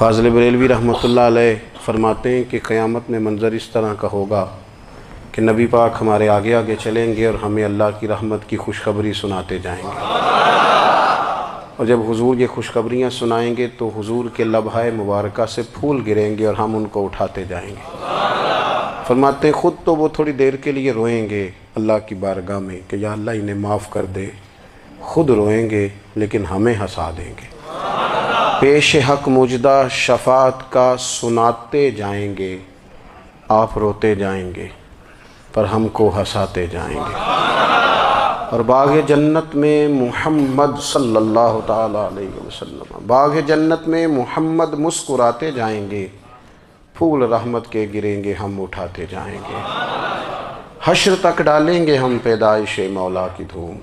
فاضل بریلوی رحمۃ اللہ علیہ فرماتے ہیں کہ قیامت میں منظر اس طرح کا ہوگا کہ نبی پاک ہمارے آگے آگے چلیں گے اور ہمیں اللہ کی رحمت کی خوشخبری سناتے جائیں گے، اور جب حضور یہ خوشخبریاں سنائیں گے تو حضور کے لبھائے مبارکہ سے پھول گریں گے اور ہم ان کو اٹھاتے جائیں گے۔ فرماتے ہیں خود تو وہ تھوڑی دیر کے لیے روئیں گے اللہ کی بارگاہ میں کہ یا اللہ انہیں معاف کر دے، خود روئیں گے لیکن ہمیں ہنسا دیں گے۔ پیش حق مجدہ شفاعت کا سناتے جائیں گے، آپ روتے جائیں گے پر ہم کو ہنساتے جائیں گے۔ اور باغ جنت میں محمد صلی اللہ تعالی علیہ وسلم، باغ جنت میں محمد مسکراتے جائیں گے، پھول رحمت کے گریں گے ہم اٹھاتے جائیں گے۔ حشر تک ڈالیں گے ہم پیدائش مولا کی دھوم،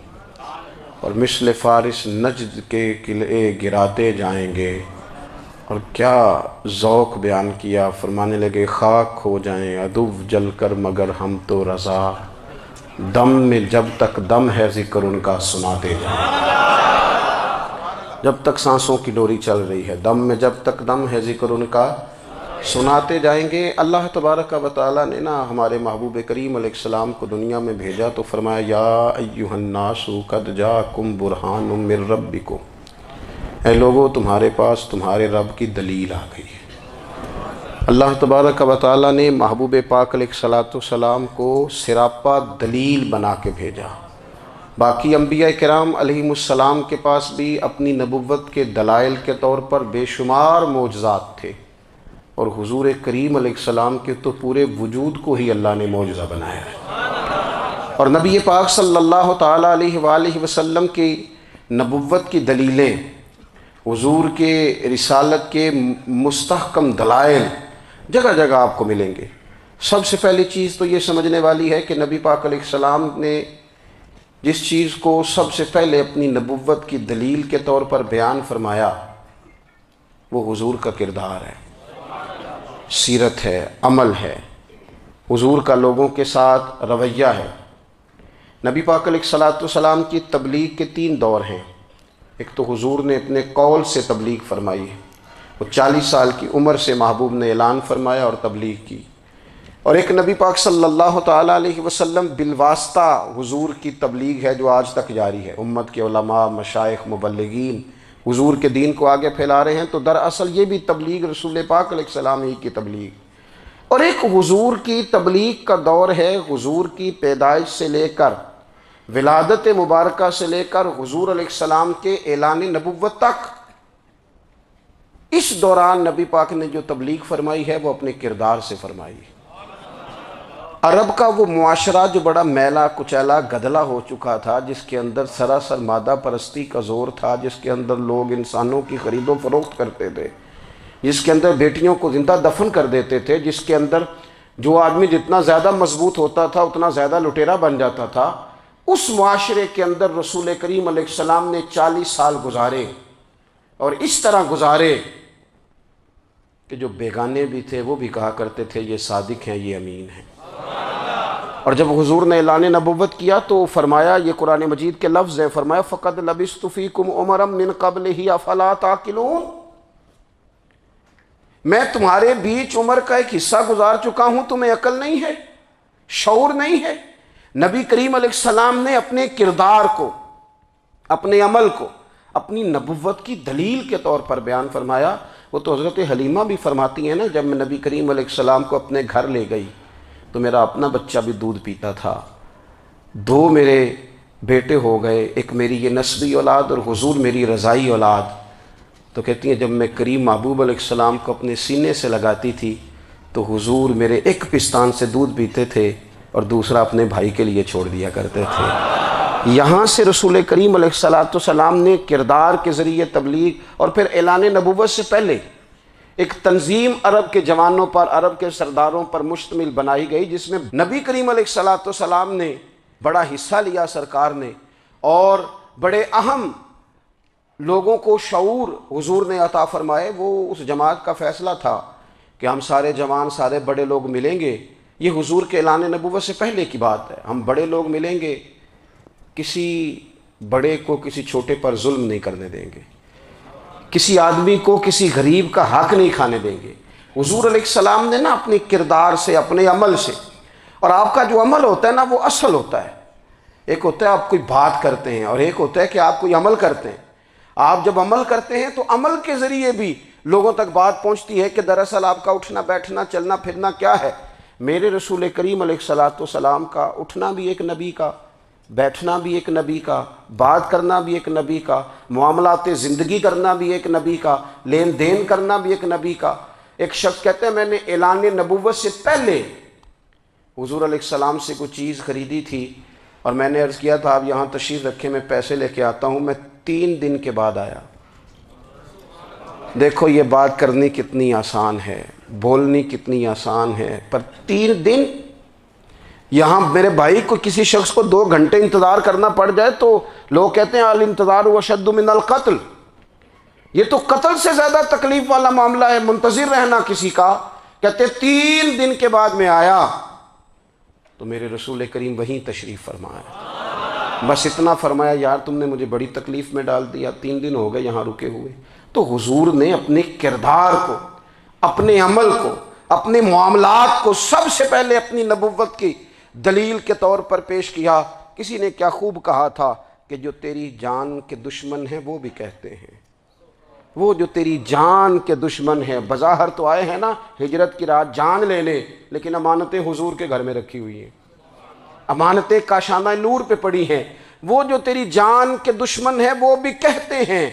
اور مثل فارس نجد کے قلعے گراتے جائیں گے۔ اور کیا ذوق بیان کیا، فرمانے لگے خاک ہو جائیں عدو جل کر مگر ہم تو رضا، دم میں جب تک دم ہے ذکر ان کا سناتے جائیں گے۔ جب تک سانسوں کی ڈوری چل رہی ہے، دم میں جب تک دم ہے ذکر ان کا سناتے جائیں گے۔ اللہ تبارک و تعالیٰ نے ہمارے محبوب کریم علیہ السلام کو دنیا میں بھیجا تو فرمایا یا ایھا الناس قد جاءکم برہان من ربکم، اے لوگو تمہارے پاس تمہارے رب کی دلیل آ گئی ہے۔ اللہ تبارک و تعالیٰ نے محبوب پاک علیہ السلام کو سراپا دلیل بنا کے بھیجا۔ باقی انبیاء کرام علیہم السلام کے پاس بھی اپنی نبوت کے دلائل کے طور پر بے شمار معجزات تھے، اور حضور کریم علیہ السلام کے تو پورے وجود کو ہی اللہ نے معجزہ بنایا ہے۔ اور نبی پاک صلی اللہ تعالیٰ علیہ وآلہ وسلم کی نبوت کی دلیلیں، حضور کے رسالت کے مستحکم دلائل جگہ جگہ آپ کو ملیں گے۔ سب سے پہلی چیز تو یہ سمجھنے والی ہے کہ نبی پاک علیہ السلام نے جس چیز کو سب سے پہلے اپنی نبوت کی دلیل کے طور پر بیان فرمایا وہ حضور کا کردار ہے، سیرت ہے، عمل ہے، حضور کا لوگوں کے ساتھ رویہ ہے۔ نبی پاک علیہ السلام کی تبلیغ کے 3 دور ہیں۔ ایک تو حضور نے اپنے قول سے تبلیغ فرمائی ہے، وہ 40 سال کی عمر سے محبوب نے اعلان فرمایا اور تبلیغ کی۔ اور ایک نبی پاک صلی اللہ تعالیٰ علیہ وسلم بالواسطہ حضور کی تبلیغ ہے جو آج تک جاری ہے۔ امت کے علماء، مشائخ، مبلغین حضور کے دین کو آگے پھیلا رہے ہیں، تو دراصل یہ بھی تبلیغ رسول پاک علیہ السلام ہی کی تبلیغ۔ اور ایک حضور کی تبلیغ کا دور ہے، حضور کی پیدائش سے لے کر ولادت مبارکہ سے لے کر حضور علیہ السلام کے اعلان نبوت تک۔ اس دوران نبی پاک نے جو تبلیغ فرمائی ہے وہ اپنے کردار سے فرمائی ہے۔ عرب کا وہ معاشرہ جو بڑا میلا کچیلا گدلا ہو چکا تھا، جس کے اندر سراسر مادہ پرستی کا زور تھا، جس کے اندر لوگ انسانوں کی خرید و فروخت کرتے تھے، جس کے اندر بیٹیوں کو زندہ دفن کر دیتے تھے، جس کے اندر جو آدمی جتنا زیادہ مضبوط ہوتا تھا اتنا زیادہ لٹیرا بن جاتا تھا، اس معاشرے کے اندر رسول کریم علیہ السلام نے 40 سال گزارے، اور اس طرح گزارے کہ جو بیگانے بھی تھے وہ بھی کہا کرتے تھے یہ صادق ہیں، یہ امین ہیں۔ اور جب حضور نے اعلان نبوت کیا تو فرمایا، یہ قرآن مجید کے لفظ ہے، فرمایا فَقَدْ لَبِثْتُ فِيكُمْ عُمَرًا مِّن قَبْلِهِ أَفَلَا تَعْقِلُونَ، میں تمہارے بیچ عمر کا ایک حصہ گزار چکا ہوں، تمہیں عقل نہیں ہے، شعور نہیں ہے۔ نبی کریم علیہ السلام نے اپنے کردار کو، اپنے عمل کو اپنی نبوت کی دلیل کے طور پر بیان فرمایا۔ وہ تو حضرت حلیمہ بھی فرماتی ہیں نا، جب میں نبی کریم علیہ السلام کو اپنے گھر لے گئی تو میرا اپنا بچہ بھی دودھ پیتا تھا، 2 میرے بیٹے ہو گئے، ایک میری یہ نسبی اولاد اور حضور میری رضائی اولاد۔ تو کہتی ہیں جب میں کریم محبوب علیہ السلام کو اپنے سینے سے لگاتی تھی تو حضور میرے ایک پستان سے دودھ پیتے تھے اور دوسرا اپنے بھائی کے لیے چھوڑ دیا کرتے تھے۔ یہاں سے رسول کریم علیہ السلام نے کردار کے ذریعے تبلیغ، اور پھر اعلان نبوت سے پہلے ایک تنظیم عرب کے جوانوں پر، عرب کے سرداروں پر مشتمل بنائی گئی، جس میں نبی کریم علیہ السلام نے بڑا حصہ لیا سرکار نے، اور بڑے اہم لوگوں کو شعور حضور نے عطا فرمائے۔ وہ اس جماعت کا فیصلہ تھا کہ ہم سارے جوان، سارے بڑے لوگ ملیں گے، یہ حضور کے اعلان نبوت سے پہلے کی بات ہے، ہم بڑے لوگ ملیں گے، کسی بڑے کو کسی چھوٹے پر ظلم نہیں کرنے دیں گے، کسی آدمی کو کسی غریب کا حق نہیں کھانے دیں گے۔ حضور علیہ السلام نے نا اپنے کردار سے، اپنے عمل سے، اور آپ کا جو عمل ہوتا ہے نا وہ اصل ہوتا ہے۔ ایک ہوتا ہے آپ کوئی بات کرتے ہیں اور ایک ہوتا ہے کہ آپ کوئی عمل کرتے ہیں۔ آپ جب عمل کرتے ہیں تو عمل کے ذریعے بھی لوگوں تک بات پہنچتی ہے کہ دراصل آپ کا اٹھنا بیٹھنا چلنا پھرنا کیا ہے۔ میرے رسول کریم علیہ السلام کا اٹھنا بھی ایک نبی کا، بیٹھنا بھی ایک نبی کا، بات کرنا بھی ایک نبی کا، معاملات زندگی کرنا بھی ایک نبی کا، لین دین کرنا بھی ایک نبی کا۔ ایک شخص کہتے ہیں میں نے اعلان نبوت سے پہلے حضور علیہ السلام سے کوئی چیز خریدی تھی اور میں نے عرض کیا تھا آپ یہاں تشریف رکھیں میں پیسے لے کے آتا ہوں، میں 3 دن کے بعد آیا۔ دیکھو یہ بات کرنی کتنی آسان ہے، بولنی کتنی آسان ہے، پر 3 دن یہاں میرے بھائی کو کسی شخص کو 2 گھنٹے انتظار کرنا پڑ جائے تو لوگ کہتے ہیں الانتظار اشد من القتل، یہ تو قتل سے زیادہ تکلیف والا معاملہ ہے منتظر رہنا کسی کا۔ کہتے 3 دن کے بعد میں آیا تو میرے رسول کریم وہیں تشریف فرمایا، بس اتنا فرمایا یار تم نے مجھے بڑی تکلیف میں ڈال دیا، 3 دن ہو گئے یہاں رکے ہوئے۔ تو حضور نے اپنے کردار کو، اپنے عمل کو، اپنے معاملات کو سب سے پہلے اپنی نبوت کی دلیل کے طور پر پیش کیا۔ کسی نے کیا خوب کہا تھا کہ جو تیری جان کے دشمن ہیں وہ بھی کہتے ہیں، وہ جو تیری جان کے دشمن ہیں، بظاہر تو آئے ہیں نا ہجرت کی رات جان لے لے، لیکن امانتیں حضور کے گھر میں رکھی ہوئی ہیں، امانتیں کاشانہ نور پہ پڑی ہیں۔ وہ جو تیری جان کے دشمن ہیں وہ بھی کہتے ہیں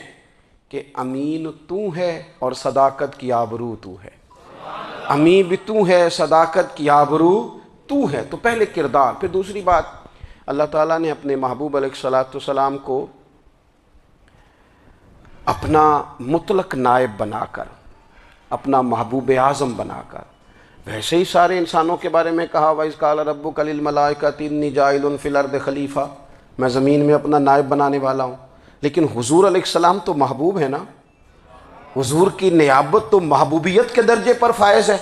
کہ امین تو ہے اور صداقت کی آبرو تو ہے، امین بھی تو ہے، صداقت کی آبرو تو ہے۔ تو پہلے کردار، پھر دوسری بات اللہ تعالیٰ نے اپنے محبوب علیہ السلام کو اپنا مطلق نائب بنا کر، اپنا محبوب اعظم بنا کر، ویسے ہی سارے انسانوں کے بارے میں کہا وَإِذْ قَالَ رَبُّكَ لِلْمَلَائِكَةِ إِنِّي جَاعِلٌ فِي الْأَرْضِ خلیفہ، میں زمین میں اپنا نائب بنانے والا ہوں۔ لیکن حضور علیہ السلام تو محبوب ہے نا، حضور کی نیابت تو محبوبیت کے درجے پر فائز ہے۔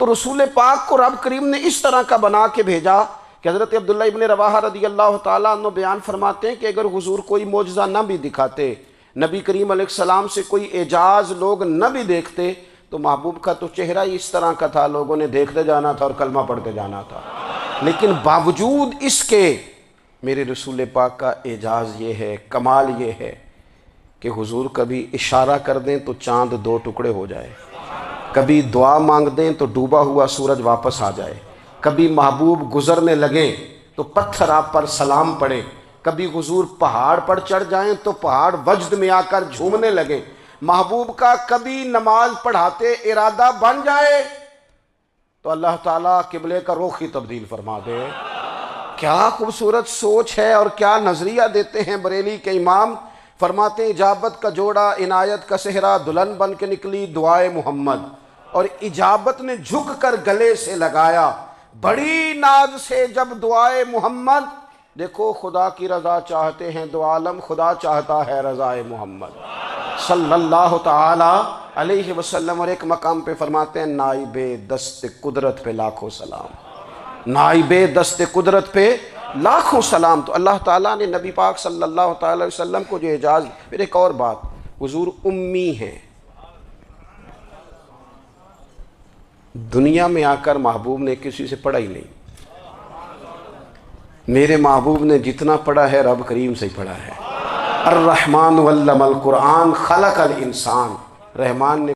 تو رسول پاک کو رب کریم نے اس طرح کا بنا کے بھیجا کہ حضرت عبداللہ ابن رواحہ رضی اللہ تعالیٰ عنہ بیان فرماتے ہیں کہ اگر حضور کوئی معجزہ نہ بھی دکھاتے، نبی کریم علیہ السلام سے کوئی اعجاز لوگ نہ بھی دیکھتے، تو محبوب کا تو چہرہ ہی اس طرح کا تھا، لوگوں نے دیکھتے جانا تھا اور کلمہ پڑھتے جانا تھا۔ لیکن باوجود اس کے میرے رسول پاک کا اعجاز یہ ہے، کمال یہ ہے کہ حضور کبھی اشارہ کر دیں تو چاند 2 ٹکڑے ہو جائے، کبھی دعا مانگ دیں تو ڈوبا ہوا سورج واپس آ جائے، کبھی محبوب گزرنے لگیں تو پتھر آپ پر سلام پڑے، کبھی حضور پہاڑ پر چڑھ جائیں تو پہاڑ وجد میں آ کر جھومنے لگیں، محبوب کا کبھی نماز پڑھاتے ارادہ بن جائے تو اللہ تعالیٰ قبلے کا رخ ہی تبدیل فرما دے۔ کیا خوبصورت سوچ ہے اور کیا نظریہ دیتے ہیں بریلی کے امام۔ فرماتے ہیں اجابت کا جوڑا عنایت کا صحرا، دلہن بن کے نکلی دعائے محمد، اور اجابت نے جھک کر گلے سے لگایا بڑی ناز سے جب دعائے محمد۔ دیکھو خدا کی رضا چاہتے ہیں دو عالم، خدا چاہتا ہے رضائے محمد صلی اللہ تعالی علیہ وسلم۔ اور ایک مقام پہ فرماتے ہیں نائب دست قدرت پہ لاکھوں سلام، نائب دست قدرت پہ لاکھوں سلام۔ تو اللہ تعالیٰ نے نبی پاک صلی اللہ تعالی علیہ وسلم کو جو اعجاز۔ پھر ایک اور بات، حضور امی ہیں، دنیا میں آ کر محبوب نے کسی سے پڑھا ہی نہیں، میرے محبوب نے جتنا پڑھا ہے رب کریم سے ہی پڑھا ہے۔ الرحمن علم القرآن خلق الانسان، رحمان نے